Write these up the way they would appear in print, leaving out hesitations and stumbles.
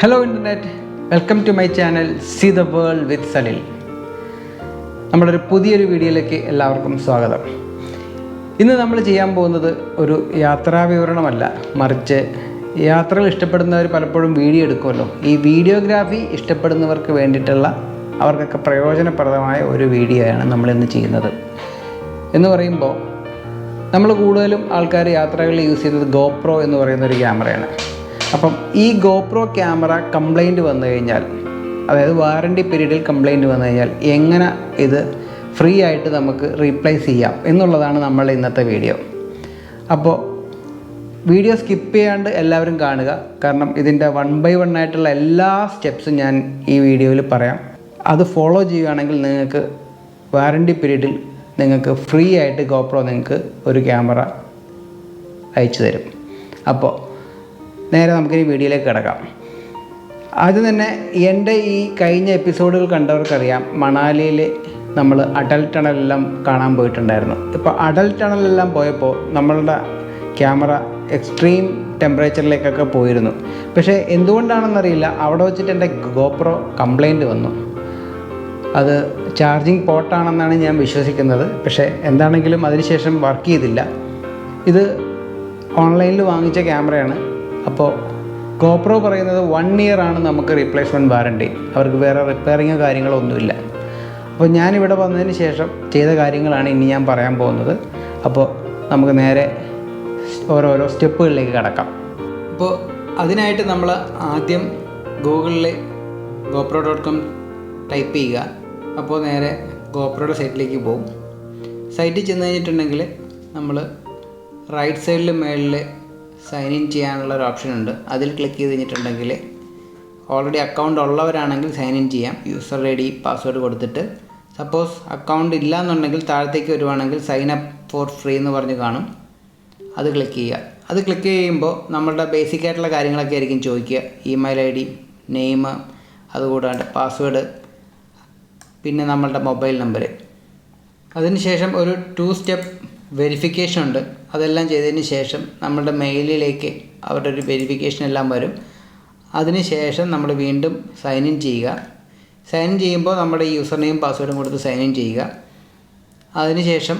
Hello Internet, welcome to my channel See the World with Salil. നമ്മുടെ പുതിയൊരു വീഡിയോയിലേക്ക് എല്ലാവർക്കും സ്വാഗതം. ഇന്ന് നമ്മൾ ചെയ്യാൻ പോകുന്നത് ഒരു യാത്രാ വിവരണമല്ല, മറിച്ച് യാത്രകൾ ഇഷ്ടപ്പെടുന്നവർ പലപ്പോഴും വീഡിയോ എടുക്കുമല്ലോ. ഈ വീഡിയോഗ്രാഫി ഇഷ്ടപ്പെടുന്നവർക്ക് വേണ്ടിയിട്ടുള്ള അവർക്കൊക്കെ പ്രയോജനപ്രദമായ ഒരു വീഡിയോയാണ് നമ്മളിന്ന് ചെയ്യുന്നത്. എന്ന് പറയുമ്പോൾ നമ്മൾ കൂടുതലും ആൾക്കാർ യാത്രകളിൽ യൂസ് ചെയ്യുന്നത് ഗോപ്രോ എന്ന് പറയുന്ന ഒരു ക്യാമറയാണ്. അപ്പം ഈ ഗോപ്രോ ക്യാമറ കംപ്ലൈൻറ്റ് വന്നു കഴിഞ്ഞാൽ, അതായത് വാറണ്ടി പീരീഡിൽ കംപ്ലൈൻറ്റ് വന്നു കഴിഞ്ഞാൽ എങ്ങനെ ഇത് ഫ്രീ ആയിട്ട് നമുക്ക് റീപ്ലേസ് ചെയ്യാം എന്നുള്ളതാണ് നമ്മളുടെ ഇന്നത്തെ വീഡിയോ. അപ്പോൾ വീഡിയോ സ്കിപ്പ് ചെയ്യാണ്ട് എല്ലാവരും കാണുക, കാരണം ഇതിൻ്റെ 1 by 1 ആയിട്ടുള്ള എല്ലാ സ്റ്റെപ്സും ഞാൻ ഈ വീഡിയോയിൽ പറയാം. അത് ഫോളോ ചെയ്യുകയാണെങ്കിൽ നിങ്ങൾക്ക് വാറണ്ടി പീരീഡിൽ നിങ്ങൾക്ക് ഫ്രീ ആയിട്ട് ഗോപ്രോ നിങ്ങൾക്ക് ഒരു ക്യാമറ അയച്ചു തരും. അപ്പോൾ നേരെ നമുക്കിനി വീഡിയോയിലേക്ക് കിടക്കാം. ആദ്യം തന്നെ എൻ്റെ ഈ കഴിഞ്ഞ എപ്പിസോഡുകൾ കണ്ടവർക്കറിയാം, മണാലിയിൽ നമ്മൾ അടൽ ടണലെല്ലാം കാണാൻ പോയിട്ടുണ്ടായിരുന്നു. ഇപ്പോൾ അടൽ ടണലെല്ലാം പോയപ്പോൾ നമ്മളുടെ ക്യാമറ എക്സ്ട്രീം ടെമ്പറേച്ചറിലേക്കൊക്കെ പോയിരുന്നു. പക്ഷേ എന്തുകൊണ്ടാണെന്നറിയില്ല, അവിടെ വെച്ചിട്ട് എൻ്റെ ഗോപ്രോ കംപ്ലൈൻറ്റ് വന്നു. അത് ചാർജിങ് പോർട്ടാണെന്നാണ് ഞാൻ വിശ്വസിക്കുന്നത്. പക്ഷേ എന്താണെങ്കിലും അതിനുശേഷം വർക്ക് ചെയ്തില്ല. ഇത് ഓൺലൈനിൽ വാങ്ങിച്ച ക്യാമറയാണ്. അപ്പോൾ ഗോപ്രോ പറയുന്നത് 1 year ആണ് നമുക്ക് റീപ്ലേസ്മെൻറ്റ് വാറണ്ടി. അവർക്ക് വേറെ റിപ്പയറിങ്ങോ കാര്യങ്ങളോ ഒന്നുമില്ല. അപ്പോൾ ഞാനിവിടെ വന്നതിന് ശേഷം ചെയ്ത കാര്യങ്ങളാണ് ഇനി ഞാൻ പറയാൻ പോകുന്നത്. അപ്പോൾ നമുക്ക് നേരെ ഓരോരോ സ്റ്റെപ്പുകളിലേക്ക് കടക്കാം. അപ്പോൾ അതിനായിട്ട് നമ്മൾ ആദ്യം ഗൂഗിളിൽ GoPro.com ടൈപ്പ് ചെയ്യുക. അപ്പോൾ നേരെ ഗോപ്രോയുടെ സൈറ്റിലേക്ക് പോകും. സൈറ്റിൽ ചെന്ന് കഴിഞ്ഞിട്ടുണ്ടെങ്കിൽ നമ്മൾ റൈറ്റ് സൈഡിൽ മേളിൽ സൈൻ ഇൻ ചെയ്യാനുള്ള ഒരു ഓപ്ഷൻ ഉണ്ട്. അതിൽ ക്ലിക്ക് ചെയ്ത് കഴിഞ്ഞിട്ടുണ്ടെങ്കിൽ ഓൾറെഡി അക്കൗണ്ട് ഉള്ളവരാണെങ്കിൽ സൈൻ ഇൻ ചെയ്യാം. യൂസർ ഐ ഡി പാസ്വേഡ് കൊടുത്തിട്ട്. സപ്പോസ് അക്കൗണ്ട് ഇല്ല എന്നുണ്ടെങ്കിൽ താഴത്തേക്ക് വരുവാണെങ്കിൽ സൈൻ അപ്പ് ഫോർ ഫ്രീ എന്ന് പറഞ്ഞ് കാണും. അത് ക്ലിക്ക് ചെയ്യുക. അത് ക്ലിക്ക് ചെയ്യുമ്പോൾ നമ്മളുടെ ബേസിക് ആയിട്ടുള്ള കാര്യങ്ങളൊക്കെ ആയിരിക്കും ചോദിക്കുക. ഇമെയിൽ ഐ ഡി, നെയിം, അതുകൂടാണ്ട് പാസ്വേഡ്, പിന്നെ നമ്മളുടെ മൊബൈൽ നമ്പർ. അതിനുശേഷം ഒരു 2 step വെരിഫിക്കേഷൻ ഉണ്ട്. അതെല്ലാം ചെയ്തതിന് ശേഷം നമ്മളുടെ മെയിലിലേക്ക് അവരുടെ ഒരു വെരിഫിക്കേഷൻ എല്ലാം വരും. അതിനുശേഷം നമ്മൾ വീണ്ടും സൈൻ ഇൻ ചെയ്യുക. സൈൻ ഇൻ ചെയ്യുമ്പോൾ നമ്മുടെ യൂസർ നെയിം പാസ്വേഡും കൊടുത്ത് സൈൻ ഇൻ ചെയ്യുക. അതിനുശേഷം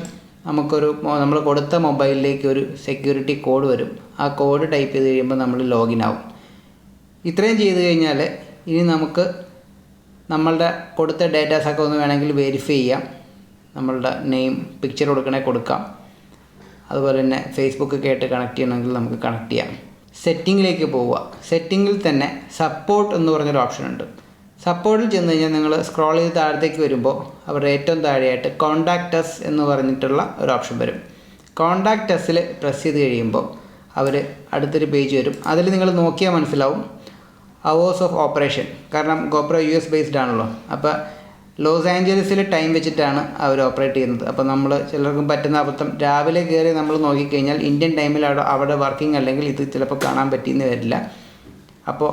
നമ്മൾ കൊടുത്ത മൊബൈലിലേക്ക് ഒരു സെക്യൂരിറ്റി കോഡ് വരും. ആ കോഡ് ടൈപ്പ് ചെയ്ത് കഴിയുമ്പോൾ നമ്മൾ ലോഗിൻ ആവും. ഇത്രയും ചെയ്ത് കഴിഞ്ഞാൽ ഇനി നമുക്ക് നമ്മളുടെ കൊടുത്ത ഡേറ്റാസൊക്കെ ഒന്ന് വേണമെങ്കിൽ വെരിഫൈ ചെയ്യാം. നമ്മളുടെ നെയിം, പിക്ചർ കൊടുക്കണേ കൊടുക്കാം. അതുപോലെ തന്നെ ഫേസ്ബുക്കൊക്കെ ആയിട്ട് കണക്ട് ചെയ്യണമെങ്കിൽ നമുക്ക് കണക്ട് ചെയ്യാം. സെറ്റിങ്ങിലേക്ക് പോവുക. സെറ്റിങ്ങിൽ തന്നെ സപ്പോർട്ട് എന്ന് പറഞ്ഞൊരു ഓപ്ഷൻ ഉണ്ട്. സപ്പോർട്ടിൽ ചെന്ന് കഴിഞ്ഞാൽ നിങ്ങൾ സ്ക്രോൾ ചെയ്ത് താഴത്തേക്ക് വരുമ്പോൾ അവരുടെ ഏറ്റവും താഴെയായിട്ട് കോൺടാക്റ്റ് അസ് എന്ന് പറഞ്ഞിട്ടുള്ള ഒരു ഓപ്ഷൻ വരും. കോൺടാക്റ്റ് അസിൽ പ്രസ് ചെയ്ത് കഴിയുമ്പോൾ അവർ അടുത്തൊരു പേജ് വരും. അതിൽ നിങ്ങൾ നോക്കിയാൽ മനസ്സിലാവും അവേഴ്സ് ഓഫ് ഓപ്പറേഷൻ. കാരണം ഗോപ്രോ US ബേസ്ഡ് ആണല്ലോ. അപ്പോൾ ലോസ് ആഞ്ചലസിൽ ടൈം വെച്ചിട്ടാണ് അവർ ഓപ്പറേറ്റ് ചെയ്യുന്നത്. അപ്പോൾ നമ്മൾ ചിലർക്കും പറ്റുന്ന അബദ്ധം, രാവിലെ കയറി നമ്മൾ നോക്കിക്കഴിഞ്ഞാൽ ഇന്ത്യൻ ടൈമിൽ അവിടെ വർക്കിംഗ് അല്ലെങ്കിൽ ഇത് ചിലപ്പോൾ കാണാൻ പറ്റിയെന്ന് വരില്ല. അപ്പോൾ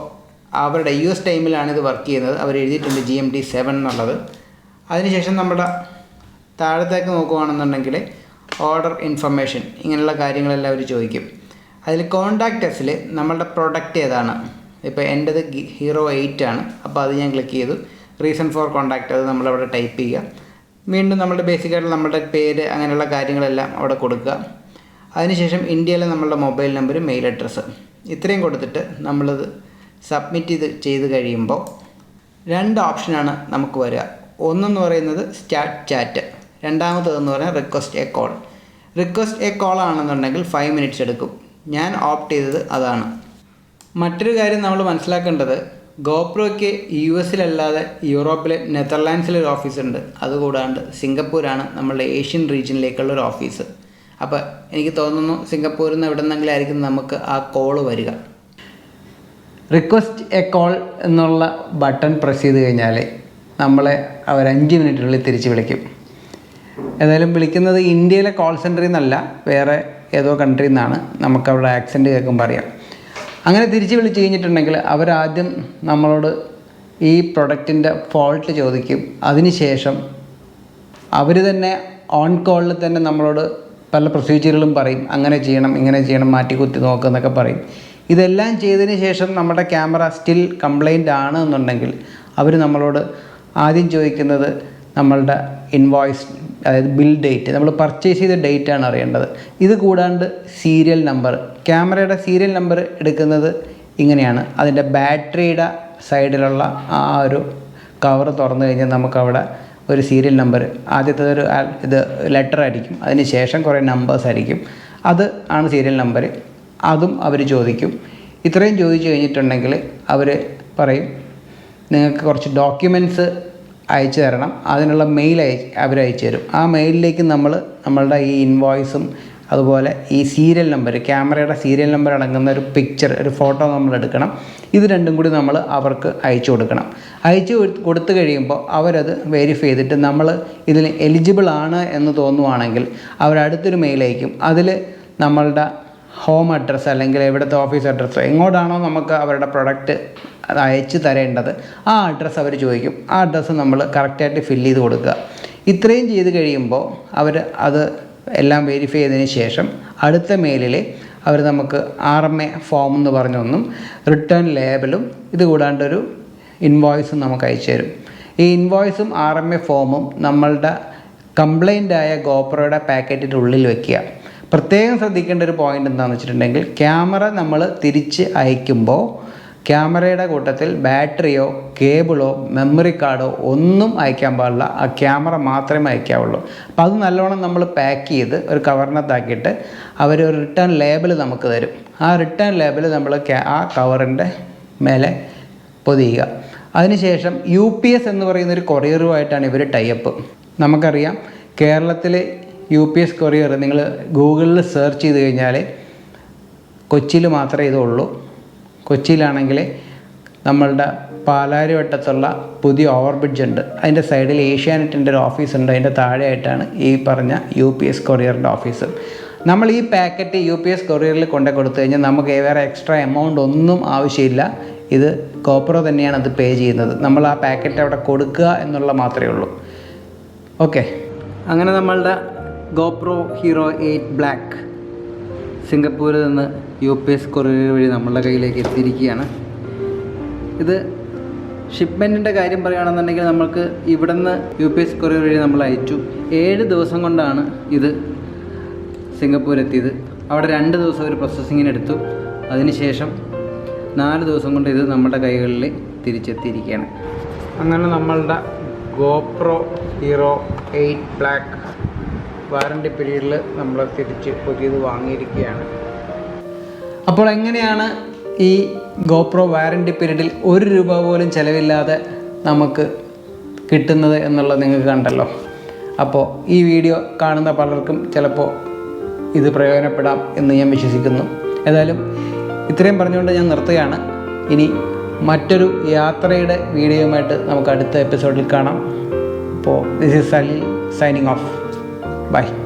അവരുടെ US ടൈമിലാണ് ഇത് വർക്ക് ചെയ്യുന്നത്. അവർ എഴുതിയിട്ടുണ്ട് GMT 7 എന്നുള്ളത്. അതിനുശേഷം നമ്മുടെ താഴത്തേക്ക് നോക്കുകയാണെന്നുണ്ടെങ്കിൽ ഓർഡർ ഇൻഫർമേഷൻ, ഇങ്ങനെയുള്ള കാര്യങ്ങളെല്ലാം അവർ ചോദിക്കും. അതിൽ കോൺടാക്റ്റ് അസിൽ നമ്മളുടെ പ്രൊഡക്റ്റ് ഏതാണ്. ഇപ്പോൾ എൻ്റെത് Hero 8 ആണ്. അപ്പോൾ അത് ഞാൻ ക്ലിക്ക് ചെയ്തു. റീസൺ ഫോർ കോൺടാക്റ്റ് അത് നമ്മളവിടെ ടൈപ്പ് ചെയ്യുക. വീണ്ടും നമ്മുടെ ബേസിക്കായിട്ട് നമ്മുടെ പേര്, അങ്ങനെയുള്ള കാര്യങ്ങളെല്ലാം അവിടെ കൊടുക്കുക. അതിനുശേഷം ഇന്ത്യയിലെ നമ്മളുടെ മൊബൈൽ നമ്പർ, മെയിൽ അഡ്രസ്സ്, ഇത്രയും കൊടുത്തിട്ട് നമ്മളത് സബ്മിറ്റ് ചെയ്ത് കഴിയുമ്പോൾ 2 ഓപ്ഷനാണ് നമുക്ക് വരിക. ഒന്നെന്ന് പറയുന്നത് സ്റ്റാർട്ട് ചാറ്റ്, രണ്ടാമത്തേതെന്ന് പറഞ്ഞാൽ request A call. Request A call ആണെന്നുണ്ടെങ്കിൽ 5 minutes എടുക്കും. ഞാൻ ഓപ്റ്റ് ചെയ്തത് അതാണ്. മറ്റൊരു കാര്യം നമ്മൾ മനസ്സിലാക്കേണ്ടത്, ഗോപ്രോയ്ക്ക് US-ലല്ലാതെ യൂറോപ്പിലെ നെതർലാൻഡ്സിലൊരു ഓഫീസുണ്ട്. അതുകൂടാണ്ട് സിംഗപ്പൂരാണ് നമ്മളുടെ ഏഷ്യൻ റീജിയനിലേക്കുള്ളൊരു ഓഫീസ്. അപ്പോൾ എനിക്ക് തോന്നുന്നു സിംഗപ്പൂരിൽ നിന്ന് എവിടെ നിന്നെങ്കിലും ആയിരിക്കും നമുക്ക് ആ കോള് വരിക. റിക്വസ്റ്റ് എ കോൾ എന്നുള്ള ബട്ടൺ പ്രസ് ചെയ്ത് കഴിഞ്ഞാൽ നമ്മളെ അവർ 5 minute തിരിച്ച് വിളിക്കും. ഏതായാലും വിളിക്കുന്നത് ഇന്ത്യയിലെ കോൾ സെൻറ്ററിൽ നിന്നല്ല, വേറെ ഏതോ കൺട്രിയിൽ നിന്നാണ്. നമുക്കവിടെ ആക്സെൻറ്റ് കേൾക്കുമ്പോൾ അറിയാം. അങ്ങനെ തിരിച്ച് വിളിച്ച് കഴിഞ്ഞിട്ടുണ്ടെങ്കിൽ അവരാദ്യം നമ്മളോട് ഈ പ്രൊഡക്റ്റിൻ്റെ ഫോൾട്ട് ചോദിക്കും. അതിനുശേഷം അവർ തന്നെ ഓൺ കോളിൽ തന്നെ നമ്മളോട് പല പ്രൊസീജിയറുകളും പറയും. അങ്ങനെ ചെയ്യണം, ഇങ്ങനെ ചെയ്യണം, മാറ്റി കുത്തി നോക്കുക എന്നൊക്കെ പറയും. ഇതെല്ലാം ചെയ്തതിന് ശേഷം നമ്മുടെ ക്യാമറ സ്റ്റിൽ കംപ്ലൈൻ്റ് ആണ് എന്നുണ്ടെങ്കിൽ അവർ നമ്മളോട് ആദ്യം ചോദിക്കുന്നത് നമ്മളുടെ ഇൻവോയ്സ്, അതായത് ബിൽ ഡേറ്റ്, നമ്മൾ പർച്ചേസ് ചെയ്ത ഡേറ്റ് ആണ് അറിയേണ്ടത്. ഇത് കൂടാണ്ട് സീരിയൽ നമ്പർ, ക്യാമറയുടെ സീരിയൽ നമ്പർ എടുക്കുന്നത് ഇങ്ങനെയാണ്. അതിൻ്റെ ബാറ്ററിയുടെ സൈഡിലുള്ള ആ ഒരു കവർ തുറന്നു കഴിഞ്ഞാൽ നമുക്കവിടെ ഒരു സീരിയൽ നമ്പർ, ആദ്യത്തെ ഒരു ഇത് ലെറ്റർ ആയിരിക്കും, അതിന് ശേഷം കുറേ നമ്പേഴ്സ് ആയിരിക്കും, അത് ആണ് സീരിയൽ നമ്പർ. അതും അവർ ചോദിക്കും. ഇത്രയും ചോദിച്ചു കഴിഞ്ഞിട്ടുണ്ടെങ്കിൽ അവർ പറയും നിങ്ങൾക്ക് കുറച്ച് ഡോക്യുമെൻറ്റ്സ് അയച്ചു തരണം, അതിനുള്ള മെയിൽ അവർ അയച്ചു തരും. ആ മെയിലിലേക്ക് നമ്മളുടെ ഈ ഇൻവോയ്സും അതുപോലെ ഈ സീരിയൽ നമ്പർ, ക്യാമറയുടെ സീരിയൽ നമ്പർ അടങ്ങുന്ന ഒരു പിക്ചർ, ഒരു ഫോട്ടോ നമ്മൾ എടുക്കണം. ഇത് രണ്ടും കൂടി നമ്മൾ അവർക്ക് അയച്ചു കൊടുക്കണം. അയച്ചു കൊടുത്തു കഴിയുമ്പോൾ അവരത് വെരിഫൈ ചെയ്തിട്ട് നമ്മൾ ഇതിൽ എലിജിബിൾ ആണ് എന്ന് തോന്നുവാണെങ്കിൽ അവരടുത്തൊരു മെയിൽ അയക്കും. അതിൽ നമ്മളുടെ ഹോം അഡ്രസ്സ് അല്ലെങ്കിൽ എവിടുത്തെ ഓഫീസ് അഡ്രസ്സോ എങ്ങോട്ടാണോ നമുക്ക് അവരുടെ പ്രൊഡക്റ്റ് അത് അയച്ചു തരേണ്ടത് ആ അഡ്രസ്സ് അവർ ചോദിക്കും. ആ അഡ്രസ്സ് നമ്മൾ കറക്റ്റായിട്ട് ഫില്ല് ചെയ്ത് കൊടുക്കുക. ഇത്രയും ചെയ്ത് കഴിയുമ്പോൾ അവർ അത് എല്ലാം വെരിഫൈ ചെയ്തതിന് ശേഷം അടുത്ത മെയിലിൽ അവർ നമുക്ക് RMA ഫോം എന്ന് പറഞ്ഞൊന്നും റിട്ടേൺ ലേബലും ഇത് കൂടാണ്ടൊരു ഇൻവോയ്സും നമുക്ക് അയച്ചു തരും. ഈ ഇൻവോയ്സും RMA ഫോമും നമ്മളുടെ കംപ്ലൈൻ്റായ ഗോപ്രോയുടെ പാക്കറ്റിൻ്റെ ഉള്ളിൽ വയ്ക്കുക. പ്രത്യേകം ശ്രദ്ധിക്കേണ്ട ഒരു പോയിൻ്റ് എന്താണെന്ന് വെച്ചിട്ടുണ്ടെങ്കിൽ ക്യാമറ നമ്മൾ തിരിച്ച് അയക്കുമ്പോൾ ക്യാമറയുടെ കൂട്ടത്തിൽ ബാറ്ററിയോ കേബിളോ മെമ്മറി കാർഡോ ഒന്നും അയക്കാൻ പാടില്ല. ആ ക്യാമറ മാത്രമേ അയക്കാവുള്ളൂ. അപ്പോൾ അത് നല്ലോണം നമ്മൾ പാക്ക് ചെയ്ത് ഒരു കവറിനകത്താക്കിയിട്ട് അവർ ഒരു റിട്ടേൺ ലേബൽ നമുക്ക് തരും. ആ റിട്ടേൺ ലേബൽ നമ്മൾ ആ കവറിൻ്റെ മേലെ പൊതിയുക. അതിനുശേഷം UPS എന്ന് പറയുന്നൊരു കൊറിയറുമായിട്ടാണ് ഇവർ ടൈപ്പ്. നമുക്കറിയാം കേരളത്തിൽ UPS കൊറിയർ നിങ്ങൾ ഗൂഗിളിൽ സെർച്ച് ചെയ്ത് കഴിഞ്ഞാൽ കൊച്ചിയിൽ മാത്രമേ ഇതുള്ളൂ. കൊച്ചിയിലാണെങ്കിൽ നമ്മളുടെ പാലാരിവട്ടത്തുള്ള പുതിയ ഓവർബ്രിഡ്ജ് ഉണ്ട്, അതിൻ്റെ സൈഡിൽ ഏഷ്യാനെറ്റിൻ്റെ ഒരു ഓഫീസ് ഉണ്ട്, അതിൻ്റെ താഴെയായിട്ടാണ് ഈ പറഞ്ഞ UPS കൊറിയറിൻ്റെ ഓഫീസ്. നമ്മൾ ഈ പാക്കറ്റ് UPS കൊറിയറിൽ കൊണ്ടു കൊടുത്തു കഴിഞ്ഞാൽ നമുക്ക് വേറെ എക്സ്ട്രാ എമൗണ്ട് ഒന്നും ആവശ്യമില്ല. ഇത് ഗോപ്രോ തന്നെയാണ് അത് പേ ചെയ്യുന്നത്. നമ്മൾ ആ പാക്കറ്റ് അവിടെ കൊടുക്കുക എന്നുള്ള മാത്രമേ ഉള്ളൂ. ഓക്കെ, അങ്ങനെ നമ്മളുടെ ഗോപ്രോ ഹീറോ 8 ബ്ലാക്ക് സിംഗപ്പൂരിൽ നിന്ന് UPS കൊറിയർ വഴി നമ്മളുടെ കയ്യിലേക്ക് എത്തിയിരിക്കുകയാണ്. ഇത് ഷിപ്മെൻറ്റിൻ്റെ കാര്യം പറയുകയാണെന്നുണ്ടെങ്കിൽ നമുക്ക് ഇവിടുന്ന് UPS കൊറിയർ വഴി നമ്മൾ അയച്ചു. 7 ദിവസം കൊണ്ടാണ് ഇത് സിംഗപ്പൂർ എത്തിയത്. അവിടെ 2 ദിവസം ഒരു പ്രോസസ്സിങ്ങിനെടുത്തു. അതിനുശേഷം 4 ദിവസം കൊണ്ട് ഇത് നമ്മുടെ കൈകളിൽ തിരിച്ചെത്തിയിരിക്കുകയാണ്. അങ്ങനെ നമ്മളുടെ ഗോപ്രോ ഹീറോ 8 ബ്ലാക്ക് വാറണ്ടി പീരീഡിൽ നമ്മൾ തിരിച്ച് പുതിയത് വാങ്ങിയിരിക്കുകയാണ്. അപ്പോൾ എങ്ങനെയാണ് ഈ ഗോപ്രോ വാറണ്ടി പീരീഡിൽ ₹1 പോലും ചിലവില്ലാതെ നമുക്ക് കിട്ടുന്നത് എന്നുള്ളത് നിങ്ങൾക്ക് കണ്ടല്ലോ. അപ്പോൾ ഈ വീഡിയോ കാണുന്ന പലർക്കും ചിലപ്പോൾ ഇത് പ്രയോജനപ്പെടാം എന്ന് ഞാൻ വിശ്വസിക്കുന്നു. ഏതായാലും ഇത്രയും പറഞ്ഞുകൊണ്ട് ഞാൻ നിർത്തുകയാണ്. ഇനി മറ്റൊരു യാത്രയുടെ വീഡിയോയുമായിട്ട് നമുക്ക് അടുത്ത എപ്പിസോഡിൽ കാണാം. അപ്പോൾ this is Salil signing off. Bye.